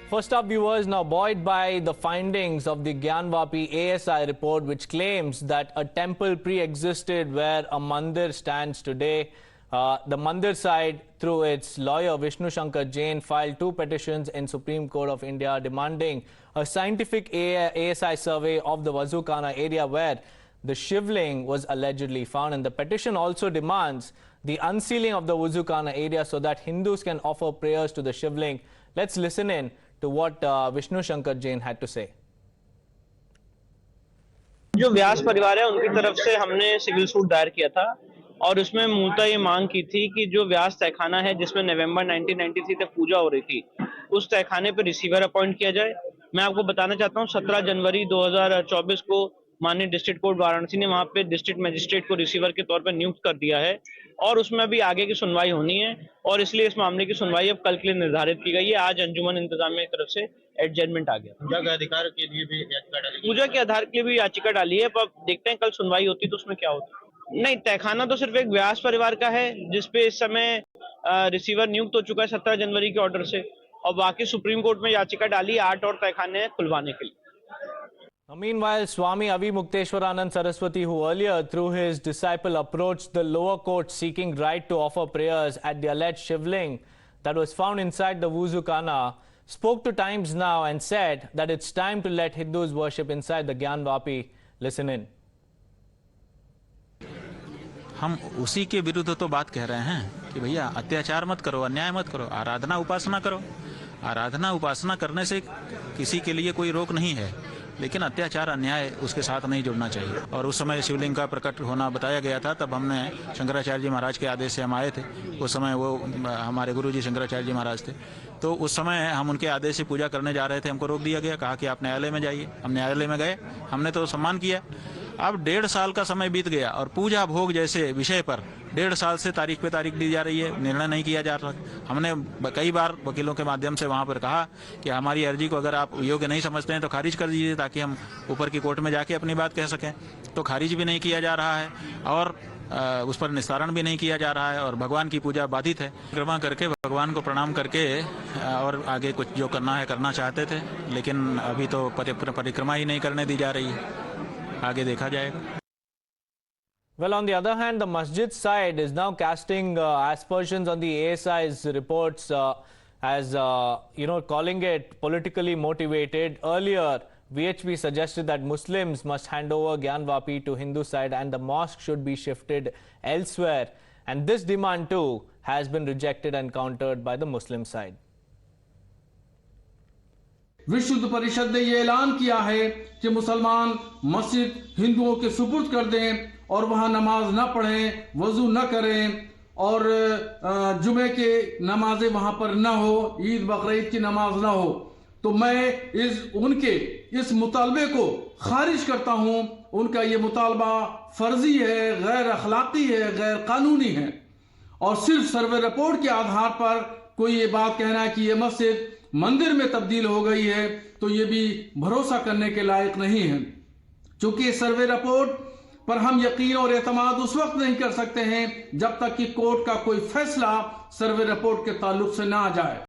First up, viewers, now buoyed by the findings of the Gyanvapi ASI report, which claims that a temple pre-existed where a mandir stands today. The mandir side, through its lawyer Vishnu Shankar Jain, filed 2 petitions in Supreme Court of India demanding a scientific ASI survey of the Vazukhana area where the shivling was allegedly found. And the petition also demands the unsealing of the Vazukhana area so that Hindus can offer prayers to the shivling. Let's listen in to what Vishnu Shankar Jain had to say. जो व्यास परिवार है उनकी तरफ से हमने civil suit दायर किया था और उसमें मूलतः ये मांग की थी कि जो व्यास तहखाना है जिसमें नवंबर 1993 तक पूजा हो रही थी, उस तहखाने पर रिसीवर अपॉइंट किया जाए। मैं आपको बताना चाहता हूँ 17 जनवरी 2024 को माननीय डिस्ट्रिक्ट कोर्ट वाराणसी ने वहां पे डिस्ट्रिक्ट मजिस्ट्रेट को रिसीवर के तौर पर नियुक्त कर दिया है और उसमें अभी आगे की सुनवाई होनी है और इसलिए इस मामले की सुनवाई अब कल के लिए निर्धारित की गई है। आज अंजुमन इंतजामिया की तरफ से एडजमेंट आ गया। पूजा के अधिकार के लिए भी याचिका डाली, पूजा के आधार के लिए भी याचिका डाली है, पर देखते हैं कल सुनवाई होती तो उसमें क्या होता है। नहीं, तहखाना तो सिर्फ एक व्यास परिवार का है जिसपे इस समय रिसीवर नियुक्त हो चुका है 17 जनवरी के ऑर्डर से, और बाकी सुप्रीम कोर्ट में याचिका डाली 8 और तहखाने खुलवाने के लिए। Meanwhile, Swami Avimukteswaranand Saraswati, who earlier through his disciple approached the lower court seeking right to offer prayers at the alleged shivling that was found inside the Vazukhana, spoke to Times Now and said that it's time to let Hindus worship inside the Gyanvapi. Listen in. हम उसी के विरुद्ध तो बात कह रहे हैं कि भैया अत्याचार मत करो, अन्याय मत करो, आराधना उपासना करो। आराधना उपासना करने से किसी के लिए कोई रोक नहीं है, लेकिन अत्याचार अन्याय उसके साथ नहीं जुड़ना चाहिए। और उस समय शिवलिंग का प्रकट होना बताया गया था, तब हमने शंकराचार्य जी महाराज के आदेश से हम आए थे। उस समय वो हमारे गुरु जी शंकराचार्य जी महाराज थे, तो उस समय हम उनके आदेश से पूजा करने जा रहे थे। हमको रोक दिया गया, कहा कि आप न्यायालय में जाइए। हम न्यायालय में गए, हमने तो सम्मान किया। अब 1.5 साल का समय बीत गया और पूजा भोग जैसे विषय पर 1.5 साल से तारीख पे तारीख दी जा रही है, निर्णय नहीं किया जा रहा। हमने कई बार वकीलों के माध्यम से वहां पर कहा कि हमारी अर्जी को अगर आप योग्य नहीं समझते हैं तो खारिज कर दीजिए, ताकि हम ऊपर की कोर्ट में जाके अपनी बात कह सकें। तो खारिज भी नहीं किया जा रहा है और उस पर निस्तारण भी नहीं किया जा रहा है और भगवान की पूजा बाधित है। कृपा करके भगवान को प्रणाम करके और आगे कुछ जो करना है करना चाहते थे, लेकिन अभी तो परिक्रमा ही नहीं करने दी जा रही है। आगे देखा जाएगा। Well, on the other hand, the masjid side is now casting aspersions on the ASI's reports as, calling it politically motivated. Earlier, VHP suggested that Muslims must hand over Gyanvapi to Hindu side and the mosque should be shifted elsewhere. And this demand too has been rejected and countered by the Muslim side. विश्व परिषद ने ये ऐलान किया है कि मुसलमान मस्जिद हिंदुओं के सुपुर्द कर दें और वहां नमाज न पढ़ें, वजू न करें और जुमे के नमाजें वहां पर न हो, ईद बकरीद की नमाज न हो। तो मैं उनके इस मुतालबे को खारिज करता हूं। उनका ये मुतालबा फर्जी है, गैर अखलाकी है, गैर कानूनी है और सिर्फ सर्वे रिपोर्ट के आधार पर कोई ये बात कहना है कि ये मस्जिद मंदिर में तब्दील हो गई है, तो ये भी भरोसा करने के लायक नहीं है। क्योंकि सर्वे रिपोर्ट पर हम यकीन और एतमाद उस वक्त नहीं कर सकते हैं जब तक कि कोर्ट का कोई फैसला सर्वे रिपोर्ट के ताल्लुक से ना आ जाए।